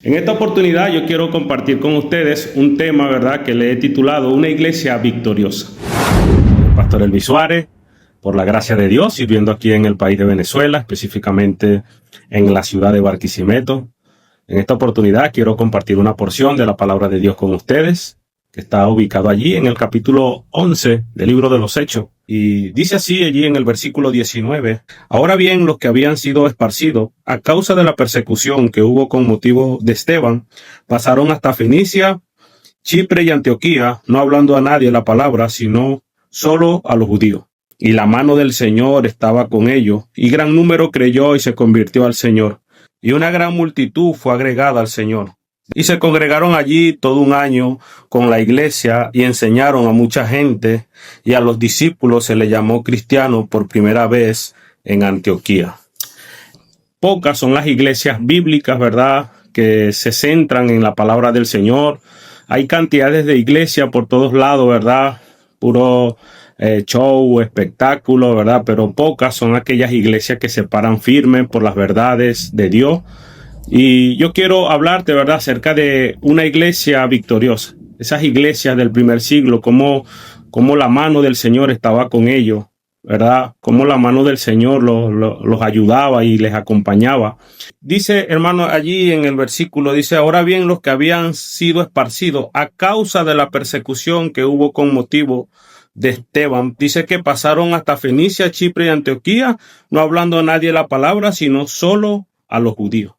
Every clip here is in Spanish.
En esta oportunidad yo quiero compartir con ustedes un tema, ¿verdad?, que le he titulado Una iglesia victoriosa. Pastor Elvis Suárez, por la gracia de Dios, sirviendo aquí en el país de Venezuela, específicamente en la ciudad de Barquisimeto. En esta oportunidad quiero compartir una porción de la palabra de Dios con ustedes, que está ubicado allí en el capítulo 11 del libro de los Hechos. Y dice así allí en el versículo 19, ahora bien, los que habían sido esparcidos a causa de la persecución que hubo con motivo de Esteban, pasaron hasta Fenicia, Chipre y Antioquía, no hablando a nadie la palabra, sino solo a los judíos. Y la mano del Señor estaba con ellos, y gran número creyó y se convirtió al Señor. Y una gran multitud fue agregada al Señor. Y se congregaron allí todo un año con la iglesia y enseñaron a mucha gente, y a los discípulos se les llamó cristianos por primera vez en Antioquía. Pocas son las iglesias bíblicas, ¿verdad?, que se centran en la palabra del Señor. Hay cantidades de iglesias por todos lados, ¿verdad? Puro show, espectáculo, ¿verdad? Pero pocas son aquellas iglesias que se paran firmes por las verdades de Dios. Y yo quiero hablarte, ¿verdad?, acerca de una iglesia victoriosa. Esas iglesias del primer siglo, cómo la mano del Señor estaba con ellos, ¿verdad? Cómo la mano del Señor los ayudaba y les acompañaba. Dice, hermano, allí en el versículo, dice, ahora bien, los que habían sido esparcidos a causa de la persecución que hubo con motivo de Esteban, dice que pasaron hasta Fenicia, Chipre y Antioquía, no hablando a nadie la palabra, sino solo a los judíos.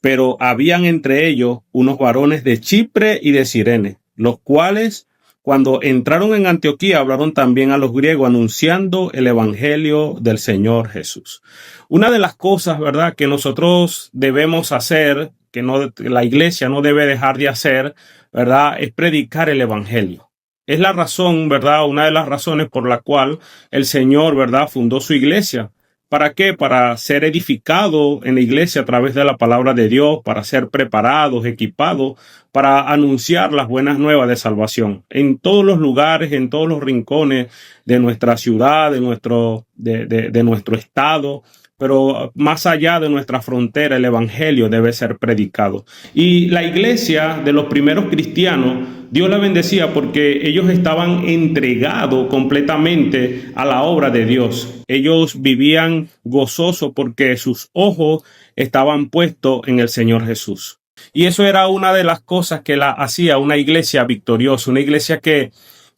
Pero habían entre ellos unos varones de Chipre y de Cirene, los cuales, cuando entraron en Antioquía, hablaron también a los griegos, anunciando el evangelio del Señor Jesús. Una de las cosas, ¿verdad?, que nosotros debemos hacer, que la iglesia no debe dejar de hacer, ¿verdad?, es predicar el evangelio. Es la razón, ¿verdad?, una de las razones por la cual el Señor, ¿verdad?, fundó su iglesia. ¿Para qué? Para ser edificado en la iglesia a través de la palabra de Dios, para ser preparados, equipados, para anunciar las buenas nuevas de salvación en todos los lugares, en todos los rincones de nuestra ciudad, de nuestro estado. Pero más allá de nuestra frontera, el evangelio debe ser predicado. Y la iglesia de los primeros cristianos, Dios la bendecía porque ellos estaban entregados completamente a la obra de Dios. Ellos vivían gozosos porque sus ojos estaban puestos en el Señor Jesús. Y eso era una de las cosas que la hacía una iglesia victoriosa, una iglesia que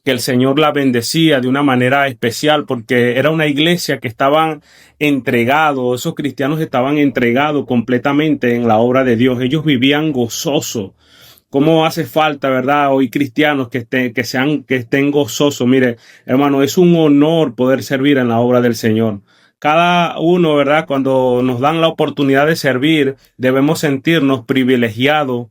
el Señor la bendecía de una manera especial, porque era una iglesia que estaban entregados, esos cristianos estaban entregados completamente en la obra de Dios. Ellos vivían gozosos. ¿Cómo hace falta, verdad, hoy cristianos que estén gozosos? Mire, hermano, es un honor poder servir en la obra del Señor. Cada uno, ¿verdad?, cuando nos dan la oportunidad de servir, debemos sentirnos privilegiados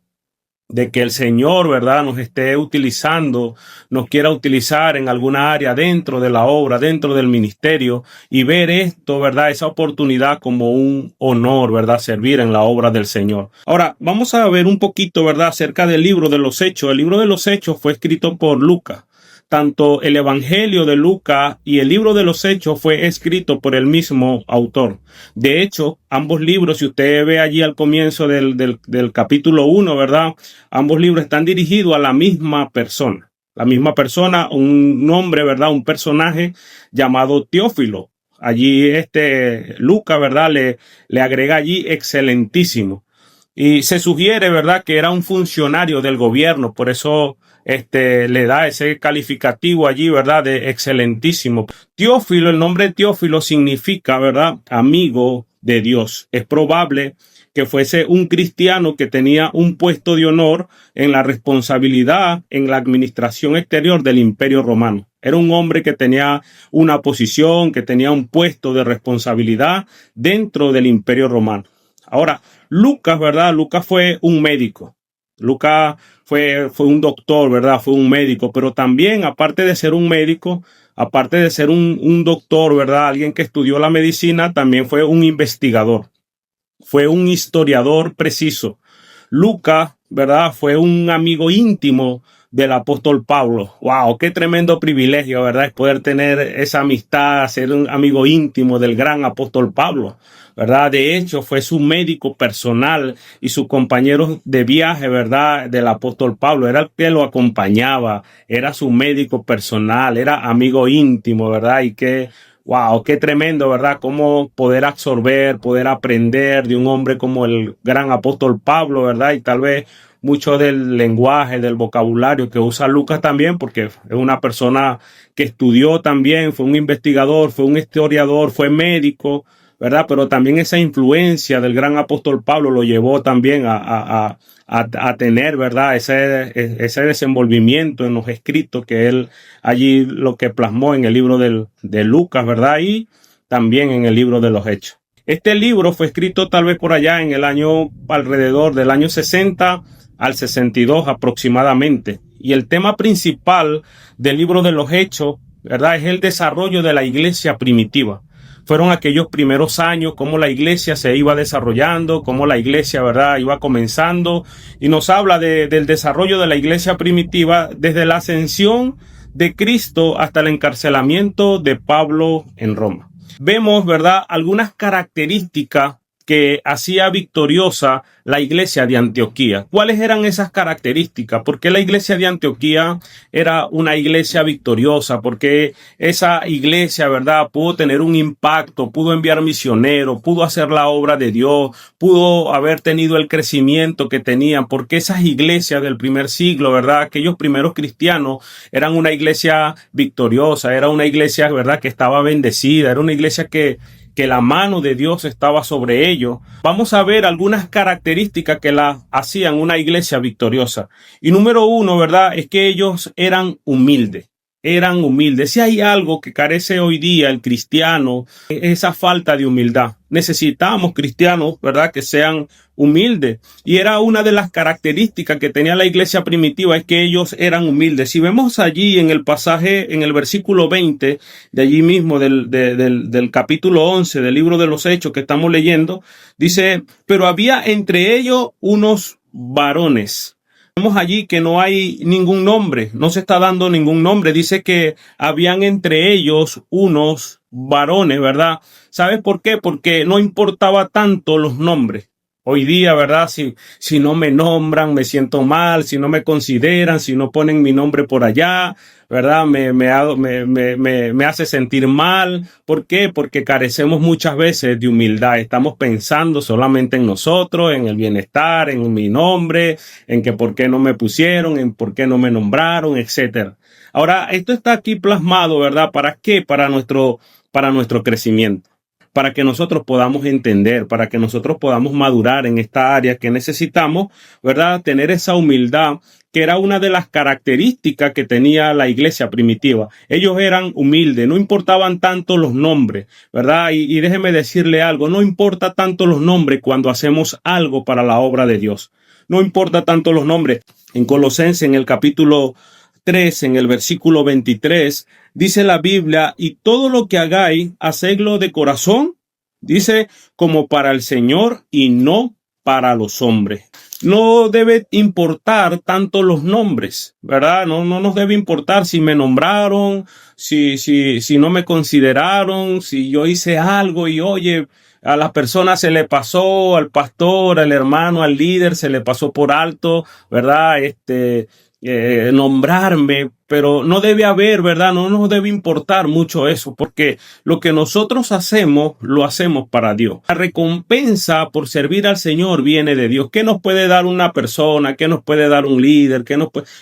de que el Señor, ¿verdad?, nos esté utilizando, nos quiera utilizar en alguna área dentro de la obra, dentro del ministerio, y ver esto, ¿verdad?, esa oportunidad como un honor, ¿verdad?, servir en la obra del Señor. Ahora, vamos a ver un poquito, ¿verdad?, acerca del libro de los Hechos. El libro de los Hechos fue escrito por Lucas. Tanto el Evangelio de Lucas y el libro de los Hechos fue escrito por el mismo autor. De hecho, ambos libros, si usted ve allí al comienzo del capítulo 1, ¿verdad?, ambos libros están dirigidos a la misma persona. La misma persona, un nombre, ¿verdad?, un personaje llamado Teófilo. Allí Lucas, ¿verdad?, le agrega allí excelentísimo. Y se sugiere, ¿verdad?, que era un funcionario del gobierno, por eso le da ese calificativo allí, ¿verdad?, de excelentísimo. Teófilo, el nombre Teófilo significa, ¿verdad?, amigo de Dios. Es probable que fuese un cristiano que tenía un puesto de honor en la responsabilidad en la administración exterior del Imperio Romano. Era un hombre que tenía una posición, que tenía un puesto de responsabilidad dentro del Imperio Romano. Ahora, Lucas, ¿verdad? Lucas fue un médico. Lucas fue un doctor, ¿verdad? Fue un médico, pero también, aparte de ser un médico, aparte de ser un doctor, ¿verdad?, alguien que estudió la medicina, también fue un investigador. Fue un historiador preciso. Lucas, ¿verdad?, fue un amigo íntimo del apóstol Pablo. ¡Wow! ¡Qué tremendo privilegio!, ¿verdad? Es poder tener esa amistad, ser un amigo íntimo del gran apóstol Pablo, ¿verdad? De hecho, fue su médico personal y su compañero de viaje, ¿verdad? Del apóstol Pablo. Era el que lo acompañaba, era su médico personal, era amigo íntimo, ¿verdad? Y wow, qué tremendo, ¿verdad? Cómo poder absorber, poder aprender de un hombre como el gran apóstol Pablo, ¿verdad? Y tal vez mucho del lenguaje, del vocabulario que usa Lucas también, porque es una persona que estudió también, fue un investigador, fue un historiador, fue médico, ¿verdad? Pero también esa influencia del gran apóstol Pablo lo llevó también a tener, ¿verdad? Ese desenvolvimiento en los escritos que él allí lo que plasmó en el libro de Lucas, ¿verdad? Y también en el libro de los Hechos. Este libro fue escrito tal vez por allá en el año alrededor del año 60 al 62 aproximadamente. Y el tema principal del libro de los Hechos, ¿verdad? Es el desarrollo de la iglesia primitiva. Fueron aquellos primeros años, cómo la iglesia se iba desarrollando, cómo la iglesia, ¿verdad?, iba comenzando. Y nos habla del desarrollo de la iglesia primitiva desde la ascensión de Cristo hasta el encarcelamiento de Pablo en Roma. Vemos, ¿verdad?, algunas características que hacía victoriosa la iglesia de Antioquía. ¿Cuáles eran esas características? ¿Por qué la iglesia de Antioquía era una iglesia victoriosa? ¿Por qué esa iglesia, verdad, pudo tener un impacto, pudo enviar misioneros, pudo hacer la obra de Dios, pudo haber tenido el crecimiento que tenían? Porque esas iglesias del primer siglo, verdad, aquellos primeros cristianos eran una iglesia victoriosa, era una iglesia, verdad, que estaba bendecida, era una iglesia que la mano de Dios estaba sobre ellos. Vamos a ver algunas características que la hacían una iglesia victoriosa. Y número uno, ¿verdad?, es que ellos eran humildes. Eran humildes. Si hay algo que carece hoy día el cristiano, es esa falta de humildad. Necesitamos cristianos, ¿verdad?, que sean humildes. Y era una de las características que tenía la iglesia primitiva, es que ellos eran humildes. Si vemos allí en el pasaje, en el versículo 20, de allí mismo del capítulo 11 del libro de los Hechos que estamos leyendo, dice, pero había entre ellos unos varones. Vemos allí que no hay ningún nombre, no se está dando ningún nombre. Dice que habían entre ellos unos varones, ¿verdad? ¿Sabes por qué? Porque no importaba tanto los nombres. Hoy día, ¿verdad? Si no me nombran, me siento mal, si no me consideran, si no ponen mi nombre por allá, ¿verdad? Me hace sentir mal. ¿Por qué? Porque carecemos muchas veces de humildad. Estamos pensando solamente en nosotros, en el bienestar, en mi nombre, en que por qué no me pusieron, en por qué no me nombraron, etcétera. Ahora, esto está aquí plasmado, ¿verdad? ¿Para qué? Para nuestro crecimiento. Para que nosotros podamos entender, para que nosotros podamos madurar en esta área que necesitamos, ¿verdad? Tener esa humildad, que era una de las características que tenía la iglesia primitiva. Ellos eran humildes, no importaban tanto los nombres, ¿verdad? Y déjeme decirle algo, no importa tanto los nombres cuando hacemos algo para la obra de Dios. No importa tanto los nombres. En Colosenses, en el capítulo 3, en el versículo 23, dice la Biblia, y todo lo que hagáis, hacedlo de corazón, dice, como para el Señor y no para los hombres. No debe importar tanto los nombres, ¿verdad? No nos debe importar si me nombraron, si no me consideraron, si yo hice algo y oye, a las personas se le pasó, al pastor, al hermano, al líder, se le pasó por alto, ¿verdad? Nombrarme, pero no debe haber, ¿verdad? No nos debe importar mucho eso, porque lo que nosotros hacemos, lo hacemos para Dios. La recompensa por servir al Señor viene de Dios. ¿Qué nos puede dar una persona? ¿Qué nos puede dar un líder?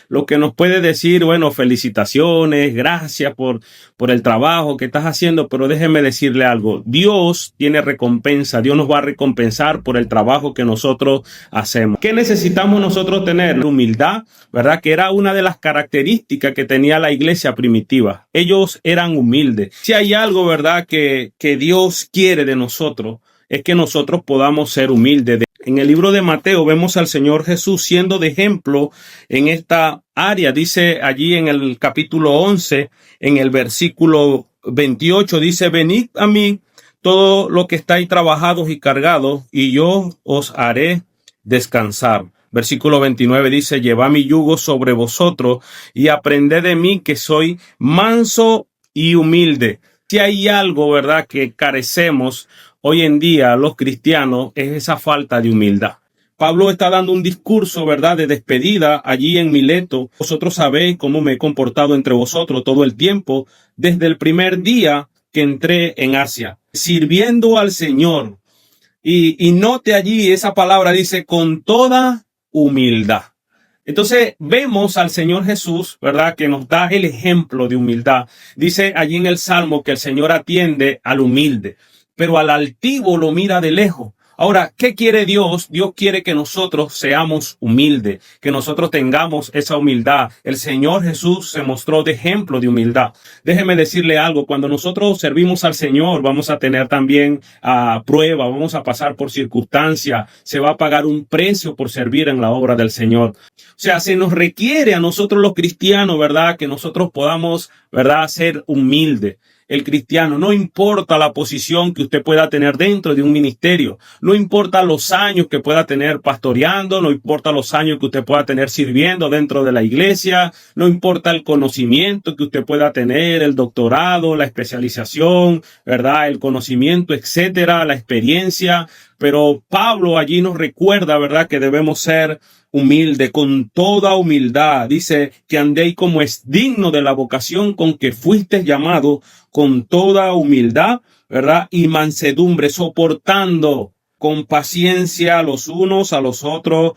Lo que nos puede decir, bueno, felicitaciones, gracias por el trabajo que estás haciendo, pero déjeme decirle algo. Dios tiene recompensa. Dios nos va a recompensar por el trabajo que nosotros hacemos. ¿Qué necesitamos nosotros tener? Humildad, ¿verdad? Que era una de las características que tenía la iglesia primitiva. Ellos eran humildes. Si hay algo, ¿verdad?, que Dios quiere de nosotros, es que nosotros podamos ser humildes. En el libro de Mateo vemos al Señor Jesús siendo de ejemplo en esta área. Dice allí en el capítulo 11, en el versículo 28, dice, venid a mí todo lo que estáis trabajados y cargados, y yo os haré descansar. Versículo 29 dice, llevad mi yugo sobre vosotros y aprended de mí que soy manso y humilde. Si hay algo, ¿verdad?, que carecemos hoy en día los cristianos es esa falta de humildad. Pablo está dando un discurso, ¿verdad?, de despedida allí en Mileto. Vosotros sabéis cómo me he comportado entre vosotros todo el tiempo, desde el primer día que entré en Asia, sirviendo al Señor. Y note allí esa palabra, dice, con toda humildad. Entonces vemos al Señor Jesús, ¿verdad?, que nos da el ejemplo de humildad. Dice allí en el Salmo que el Señor atiende al humilde, pero al altivo lo mira de lejos. Ahora, ¿qué quiere Dios? Dios quiere que nosotros seamos humildes, que nosotros tengamos esa humildad. El Señor Jesús se mostró de ejemplo de humildad. Déjeme decirle algo, cuando nosotros servimos al Señor, vamos a tener también prueba, vamos a pasar por circunstancias, se va a pagar un precio por servir en la obra del Señor. O sea, se nos requiere a nosotros los cristianos, ¿verdad?, que nosotros podamos, ¿verdad?, ser humildes. El cristiano, no importa la posición que usted pueda tener dentro de un ministerio, no importa los años que pueda tener pastoreando, no importa los años que usted pueda tener sirviendo dentro de la iglesia, no importa el conocimiento que usted pueda tener, el doctorado, la especialización, ¿verdad?, el conocimiento, etcétera, la experiencia. Pero Pablo allí nos recuerda, ¿verdad?, que debemos ser humilde, con toda humildad. Dice que andéis como es digno de la vocación con que fuisteis llamados, con toda humildad, ¿verdad?, y mansedumbre, soportando con paciencia los unos a los otros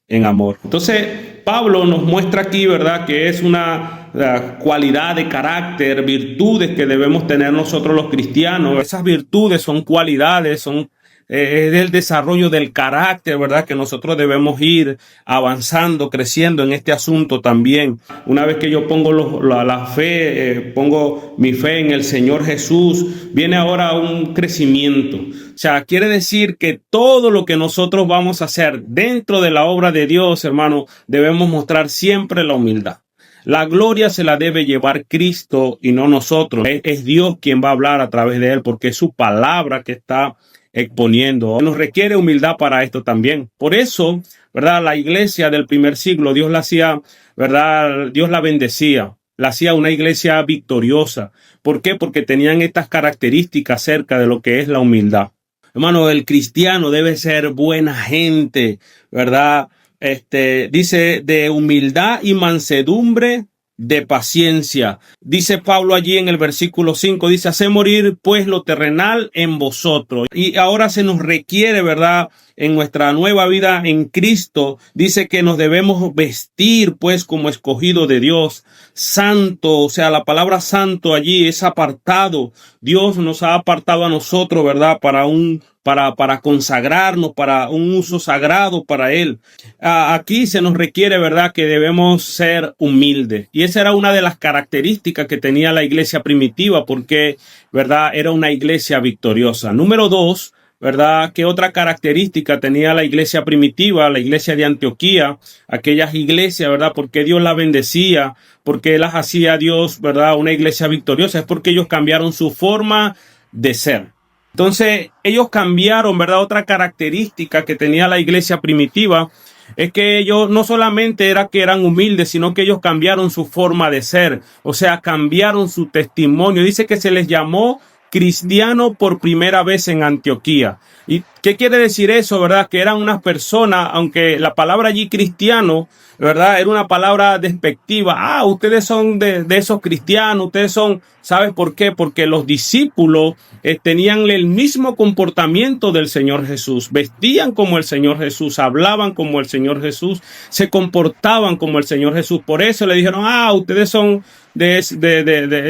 en amor. Entonces, Pablo nos muestra aquí, ¿verdad?, que es una cualidad de carácter, virtudes que debemos tener nosotros los cristianos. Esas virtudes son cualidades, son del desarrollo del carácter, ¿verdad?, que nosotros debemos ir avanzando, creciendo en este asunto también. Una vez que yo pongo la fe, pongo mi fe en el Señor Jesús, viene ahora un crecimiento. O sea, quiere decir que todo lo que nosotros vamos a hacer dentro de la obra de Dios, hermano, debemos mostrar siempre la humildad. La gloria se la debe llevar Cristo y no nosotros. Es Dios quien va a hablar a través de él, porque es su palabra que está exponiendo. Nos requiere humildad para esto también. Por eso, ¿verdad?, la iglesia del primer siglo, Dios la hacía, ¿verdad?, Dios la bendecía, la hacía una iglesia victoriosa. ¿Por qué? Porque tenían estas características acerca de lo que es la humildad. Hermano, el cristiano debe ser buena gente, ¿verdad? Dice de humildad y mansedumbre, de paciencia. Dice Pablo allí en el versículo 5, dice, haced morir pues lo terrenal en vosotros. Y ahora se nos requiere, ¿verdad?, en nuestra nueva vida en Cristo, dice que nos debemos vestir pues como escogido de Dios, santo. O sea, la palabra santo allí es apartado. Dios nos ha apartado a nosotros, ¿verdad?, para consagrarnos, para un uso sagrado para él. Aquí se nos requiere, ¿verdad?, que debemos ser humildes. Y esa era una de las características que tenía la iglesia primitiva, porque, ¿verdad?, era una iglesia victoriosa. Número 2, ¿verdad?, ¿qué otra característica tenía la iglesia primitiva, la iglesia de Antioquía? Aquellas iglesias, ¿verdad?, porque Dios las bendecía, porque las hacía Dios, ¿verdad?, una iglesia victoriosa, es porque ellos cambiaron su forma de ser. Entonces, ellos cambiaron, ¿verdad? Otra característica que tenía la iglesia primitiva es que ellos no solamente era que eran humildes, sino que ellos cambiaron su forma de ser, o sea, cambiaron su testimonio. Dice que se les llamó cristiano por primera vez en Antioquía. ¿Y qué quiere decir eso, verdad? Que eran unas personas, aunque la palabra allí cristiano, ¿verdad?, era una palabra despectiva. Ustedes son de esos cristianos, ustedes son, ¿sabes por qué? Porque los discípulos tenían el mismo comportamiento del Señor Jesús, vestían como el Señor Jesús, hablaban como el Señor Jesús, se comportaban como el Señor Jesús. Por eso le dijeron, ustedes son de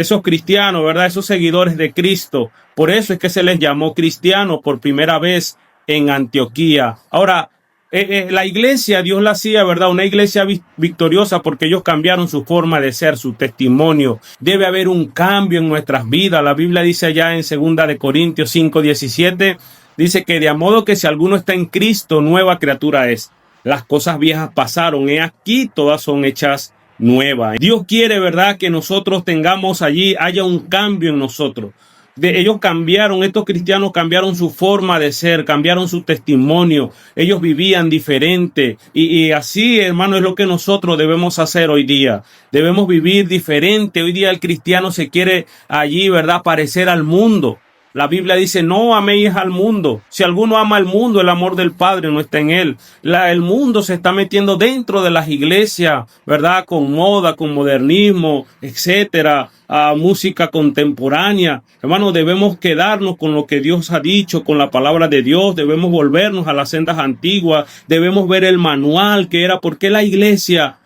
esos cristianos, ¿verdad?, esos seguidores de Cristo. Por eso es que se les llamó cristianos por primera vez en Antioquía. Ahora, la iglesia, Dios la hacía, ¿verdad?, una iglesia victoriosa porque ellos cambiaron su forma de ser, su testimonio. Debe haber un cambio en nuestras vidas. La Biblia dice allá en 2 Corintios 5:17, dice que de a modo que si alguno está en Cristo, nueva criatura es. Las cosas viejas pasaron, he aquí todas son hechas nuevas. Dios quiere, ¿verdad?, que nosotros tengamos allí, haya un cambio en nosotros. Ellos cambiaron, estos cristianos cambiaron su forma de ser, cambiaron su testimonio, ellos vivían diferente y así, hermano, es lo que nosotros debemos hacer hoy día. Debemos vivir diferente. Hoy día el cristiano se quiere allí, ¿verdad?, parecer al mundo. La Biblia dice, no améis al mundo. Si alguno ama al mundo, el amor del Padre no está en él. El mundo se está metiendo dentro de las iglesias, ¿verdad? Con moda, con modernismo, etcétera, música contemporánea. Hermano, debemos quedarnos con lo que Dios ha dicho, con la palabra de Dios. Debemos volvernos a las sendas antiguas. Debemos ver el manual que era, ¿por qué la iglesia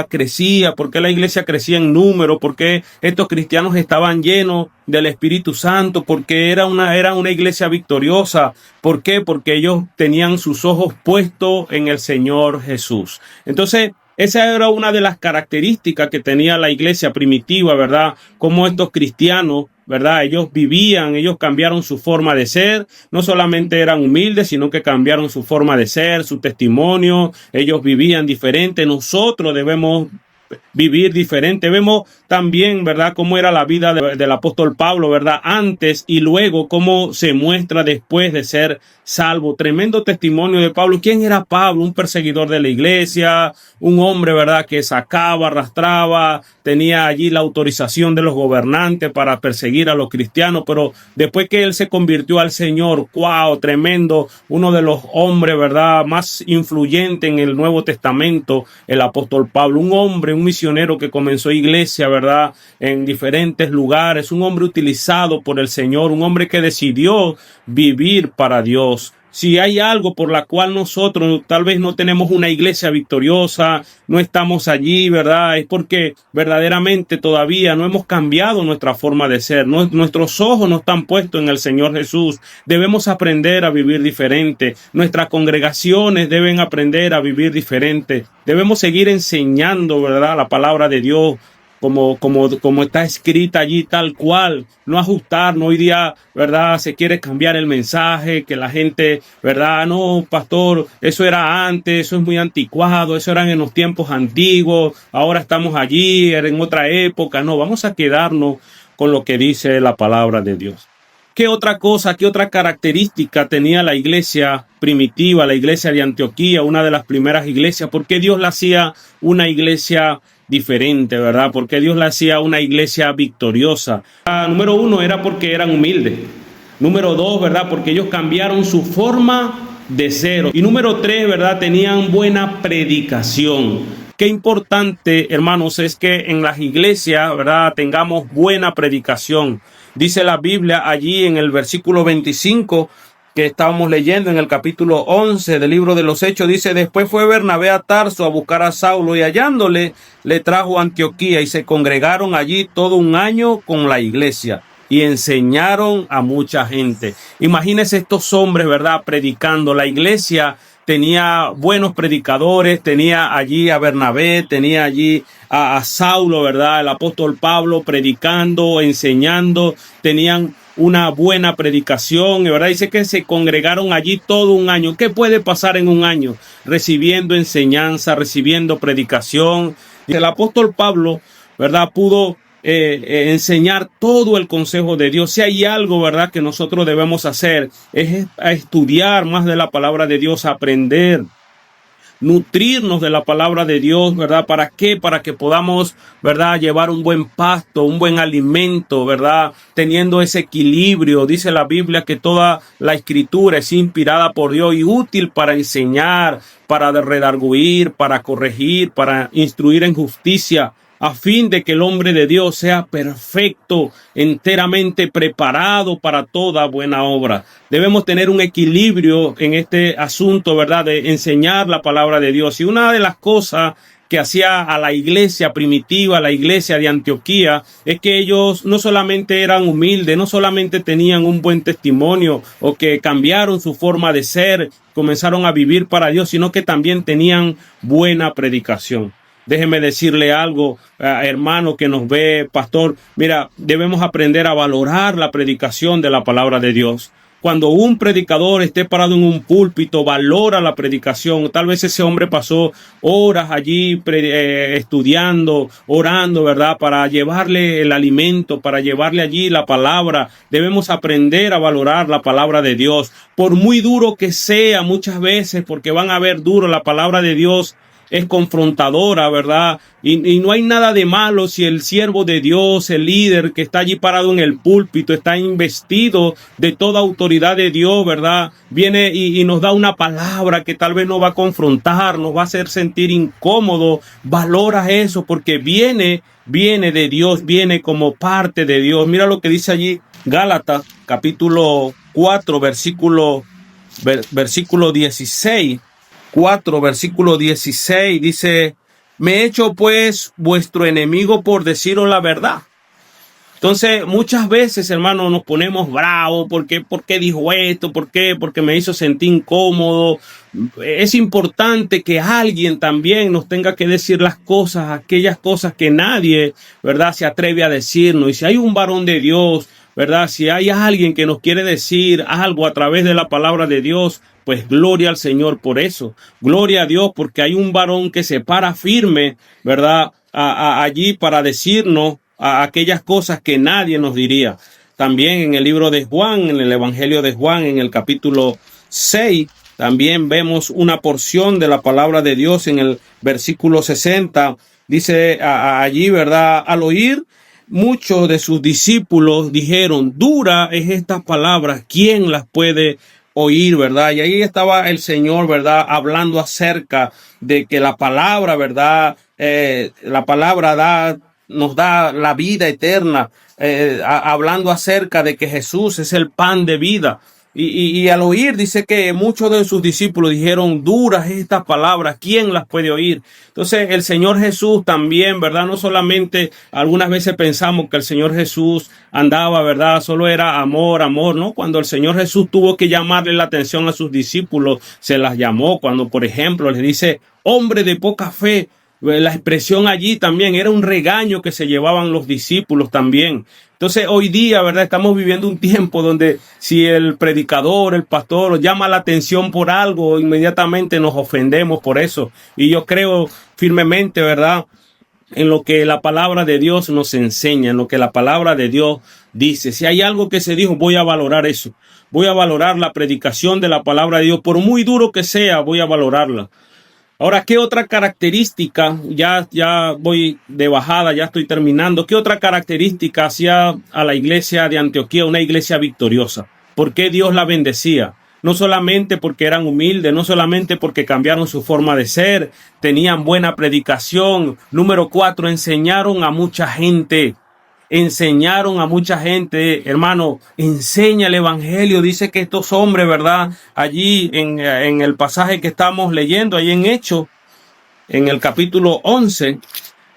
crecía? ¿Por qué la iglesia crecía en número? ¿Por qué estos cristianos estaban llenos del Espíritu Santo? Porque era una iglesia victoriosa. ¿Por qué? Porque ellos tenían sus ojos puestos en el Señor Jesús. Entonces, esa era una de las características que tenía la iglesia primitiva, ¿verdad? Como estos cristianos, ¿verdad? Ellos vivían, ellos cambiaron su forma de ser, no solamente eran humildes, sino que cambiaron su forma de ser, su testimonio, ellos vivían diferente. Nosotros debemos vivir diferente. Vemos también, ¿verdad?, cómo era la vida del apóstol Pablo, ¿verdad?, antes y luego, cómo se muestra después de ser salvo. Tremendo testimonio de Pablo. ¿Quién era Pablo? Un perseguidor de la iglesia, un hombre, ¿verdad?, que sacaba, arrastraba, tenía allí la autorización de los gobernantes para perseguir a los cristianos, pero después que él se convirtió al Señor, ¡wow!, tremendo, uno de los hombres, ¿verdad?, más influyentes en el Nuevo Testamento, el apóstol Pablo, un hombre, un misionero que comenzó iglesia, ¿verdad?, en diferentes lugares, un hombre utilizado por el Señor, un hombre que decidió vivir para Dios. Si hay algo por la cual nosotros tal vez no tenemos una iglesia victoriosa, no estamos allí, ¿verdad?, es porque verdaderamente todavía no hemos cambiado nuestra forma de ser. Nuestros ojos no están puestos en el Señor Jesús. Debemos aprender a vivir diferente. Nuestras congregaciones deben aprender a vivir diferente. Debemos seguir enseñando, ¿verdad?, la palabra de Dios como está escrita allí, tal cual, no ajustarnos. Hoy día, ¿verdad?, se quiere cambiar el mensaje, que la gente, ¿verdad?, no, pastor, eso era antes, eso es muy anticuado, eso eran en los tiempos antiguos, ahora estamos allí, era en otra época. No, vamos a quedarnos con lo que dice la palabra de Dios. ¿Qué otra cosa, qué otra característica tenía la iglesia primitiva, la iglesia de Antioquía, una de las primeras iglesias? ¿Por qué Dios la hacía una iglesia diferente, verdad? ¿Por qué Dios la hacía una iglesia victoriosa? Número uno, era porque eran humildes. Número dos, ¿verdad?, porque ellos cambiaron su forma de ser. Y número tres, ¿verdad?, tenían buena predicación. Qué importante, hermanos, es que en las iglesias, ¿verdad?, tengamos buena predicación. Dice la Biblia allí en el versículo 25 que estábamos leyendo en el capítulo 11 del libro de los Hechos, dice: después fue Bernabé a Tarso a buscar a Saulo y hallándole le trajo a Antioquía y se congregaron allí todo un año con la iglesia y enseñaron a mucha gente. Imagínense estos hombres, ¿verdad?, predicando. La iglesia tenía buenos predicadores, tenía allí a Bernabé, tenía allí a Saulo, ¿verdad?, el apóstol Pablo predicando, enseñando, tenían una buena predicación, ¿verdad? Dice que se congregaron allí todo un año. ¿Qué puede pasar en un año? Recibiendo enseñanza, recibiendo predicación. El apóstol Pablo, ¿verdad?, pudo enseñar todo el consejo de Dios. Si hay algo, ¿verdad?, que nosotros debemos hacer, es estudiar más de la palabra de Dios, aprender, nutrirnos de la palabra de Dios, ¿verdad? ¿Para qué? Para que podamos, ¿verdad?, llevar un buen pasto, un buen alimento, ¿verdad?, teniendo ese equilibrio. Dice la Biblia que toda la escritura es inspirada por Dios y útil para enseñar, para redarguir, para corregir, para instruir en justicia, a fin de que el hombre de Dios sea perfecto, enteramente preparado para toda buena obra. Debemos tener un equilibrio en este asunto, ¿verdad?, de enseñar la palabra de Dios. Y una de las cosas que hacía a la iglesia primitiva, la iglesia de Antioquía, es que ellos no solamente eran humildes, no solamente tenían un buen testimonio o que cambiaron su forma de ser, comenzaron a vivir para Dios, sino que también tenían buena predicación. Déjeme decirle algo, hermano que nos ve, pastor. Mira, debemos aprender a valorar la predicación de la palabra de Dios. cuando un predicador esté parado en un púlpito, valora la predicación. Tal vez ese hombre pasó horas allí estudiando, orando, ¿verdad? Para llevarle el alimento, para llevarle allí la palabra. Debemos aprender a valorar la palabra de Dios. Por muy duro que sea muchas veces, porque van a ver duro, la palabra de Dios es confrontadora, ¿verdad? Y no hay nada de malo si el siervo de Dios, el líder que está allí parado en el púlpito, está investido de toda autoridad de Dios, ¿verdad? Viene y nos da una palabra que tal vez nos va a confrontar, nos va a hacer sentir incómodo. Valora eso porque viene de Dios, viene como parte de Dios. Mira lo que dice allí Gálatas, capítulo 4, versículo 16. 4, versículo 16, dice: me he hecho pues vuestro enemigo por deciros la verdad. Entonces, muchas veces, hermanos, nos ponemos bravos. ¿Por qué dijo esto? ¿Por qué? Porque me hizo sentir incómodo. Es importante que alguien también nos tenga que decir las cosas, aquellas cosas que nadie, ¿verdad?, se atreve a decirnos. Y si hay un varón de Dios, ¿verdad?, si hay alguien que nos quiere decir algo a través de la palabra de Dios, pues gloria al Señor por eso. Gloria a Dios porque hay un varón que se para firme, ¿verdad?, allí para decirnos aquellas cosas que nadie nos diría. También en el libro de Juan, en el Evangelio de Juan, en el capítulo 6, también vemos una porción de la palabra de Dios en el versículo 60. Dice allí, ¿verdad?, al oír muchos de sus discípulos dijeron: dura es estas palabras, ¿quién las puede oír? ¿Verdad? Y ahí estaba el Señor, ¿verdad?, hablando acerca de que la palabra, ¿verdad?, la palabra nos da la vida eterna, hablando acerca de que Jesús es el pan de vida. Y al oír, dice que muchos de sus discípulos dijeron: duras estas palabras, ¿quién las puede oír? Entonces el Señor Jesús también, ¿verdad? No solamente algunas veces pensamos que el Señor Jesús andaba, ¿verdad?, solo era amor, ¿no? Cuando el Señor Jesús tuvo que llamarle la atención a sus discípulos, se las llamó. Cuando, por ejemplo, les dice: hombre de poca fe, la expresión allí también era un regaño que se llevaban los discípulos también. Entonces hoy día, ¿verdad?, estamos viviendo un tiempo donde si el predicador, el pastor llama la atención por algo, inmediatamente nos ofendemos por eso. Y yo creo firmemente, ¿verdad?, en lo que la palabra de Dios nos enseña, en lo que la palabra de Dios dice. Si hay algo que se dijo, voy a valorar eso. Voy a valorar la predicación de la palabra de Dios. Por muy duro que sea, voy a valorarla. Ahora, ¿qué otra característica? Ya voy de bajada, ya estoy terminando. ¿Qué otra característica hacía a la iglesia de Antioquía una iglesia victoriosa? ¿Por qué Dios la bendecía? No solamente porque eran humildes, no solamente porque cambiaron su forma de ser, tenían buena predicación. Número 4, enseñaron a mucha gente. Enseñaron a mucha gente, hermano, enseña el evangelio. Dice que estos hombres, ¿verdad?, allí en el pasaje que estamos leyendo, ahí en Hechos, en el capítulo 11,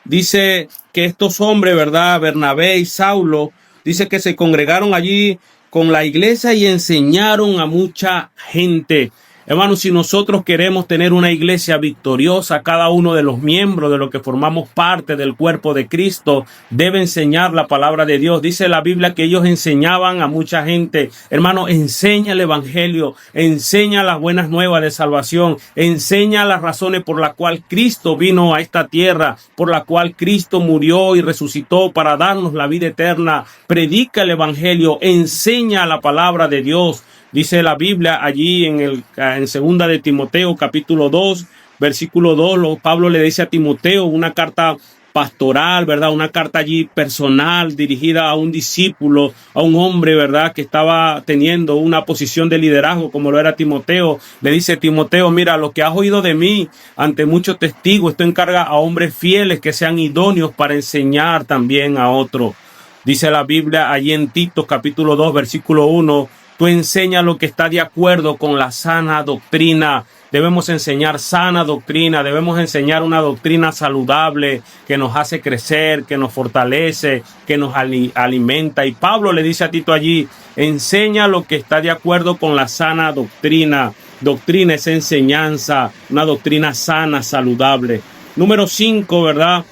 dice que estos hombres, ¿verdad?, Bernabé y Saulo, dice que se congregaron allí con la iglesia y enseñaron a mucha gente. Hermanos, si nosotros queremos tener una iglesia victoriosa, cada uno de los miembros de los que formamos parte del cuerpo de Cristo debe enseñar la palabra de Dios. Dice la Biblia que ellos enseñaban a mucha gente. Hermano, enseña el evangelio, enseña las buenas nuevas de salvación, enseña las razones por las cuales Cristo vino a esta tierra, por la cual Cristo murió y resucitó para darnos la vida eterna. Predica el evangelio, enseña la palabra de Dios. Dice la Biblia allí en segunda de Timoteo, capítulo 2, versículo 2, Pablo le dice a Timoteo, una carta pastoral, ¿verdad? Una carta allí personal dirigida a un discípulo, a un hombre, ¿verdad?, que estaba teniendo una posición de liderazgo como lo era Timoteo. Le dice: Timoteo, mira, lo que has oído de mí ante muchos testigos, esto encarga a hombres fieles que sean idóneos para enseñar también a otros. Dice la Biblia allí en Tito, capítulo 2, versículo 1, tú enseñas lo que está de acuerdo con la sana doctrina. Debemos enseñar sana doctrina, debemos enseñar una doctrina saludable que nos hace crecer, que nos fortalece, que nos alimenta. Y Pablo le dice a Tito allí: enseña lo que está de acuerdo con la sana doctrina. Doctrina es enseñanza, una doctrina sana, saludable. Número 5, ¿verdad?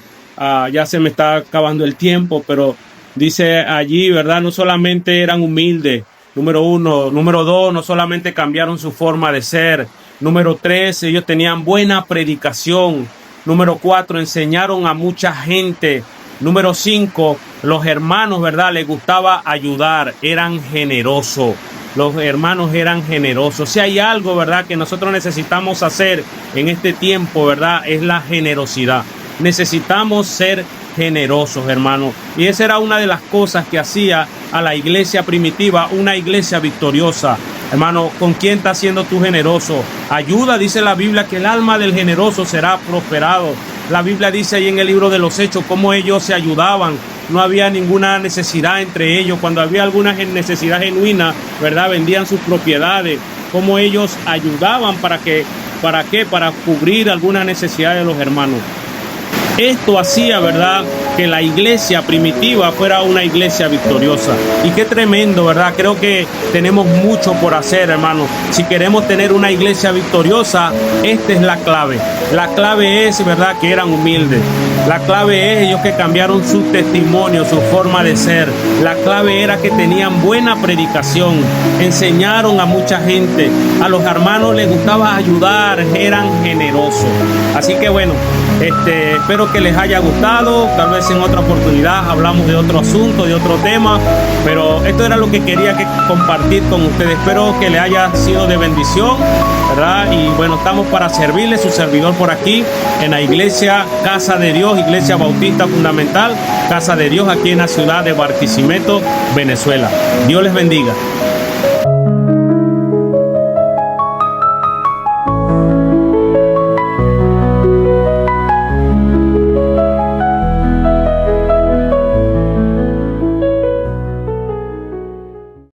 Ya se me está acabando el tiempo, pero dice allí, ¿verdad?, no solamente eran humildes, Número uno. Número dos, no solamente cambiaron su forma de ser. Número tres, ellos tenían buena predicación. Número cuatro, enseñaron a mucha gente. Número cinco, los hermanos, ¿verdad? Les gustaba ayudar, eran generosos. Los hermanos eran generosos. Si hay algo, ¿verdad?, que nosotros necesitamos hacer en este tiempo, ¿verdad?, es la generosidad. Necesitamos ser generosos, hermanos. Y esa era una de las cosas que hacía a la iglesia primitiva, una iglesia victoriosa. Hermano, ¿con quién estás siendo tú generoso? Ayuda, dice la Biblia, que el alma del generoso será prosperado. La Biblia dice ahí en el libro de los Hechos cómo ellos se ayudaban. No había ninguna necesidad entre ellos. Cuando había alguna necesidad genuina, ¿verdad?, vendían sus propiedades. Cómo ellos ayudaban ¿para qué? Para cubrir alguna necesidad de los hermanos. Esto hacía, ¿verdad?, que la iglesia primitiva fuera una iglesia victoriosa. Y qué tremendo, ¿verdad? Creo que tenemos mucho por hacer, hermanos. Si queremos tener una iglesia victoriosa, esta es la clave. La clave es, ¿verdad?, que eran humildes. La clave es ellos que cambiaron su testimonio, su forma de ser. La clave era que tenían buena predicación, enseñaron a mucha gente. A los hermanos les gustaba ayudar, eran generosos. Así que bueno, espero que les haya gustado. Tal vez en otra oportunidad hablamos de otro asunto, de otro tema, pero esto era lo que quería compartir con ustedes. Espero que les haya sido de bendición, ¿verdad? Y bueno, estamos para servirles, su servidor por aquí en la iglesia Casa de Dios, Iglesia Bautista Fundamental, Casa de Dios, aquí en la ciudad de Barquisimeto, Venezuela. Dios les bendiga.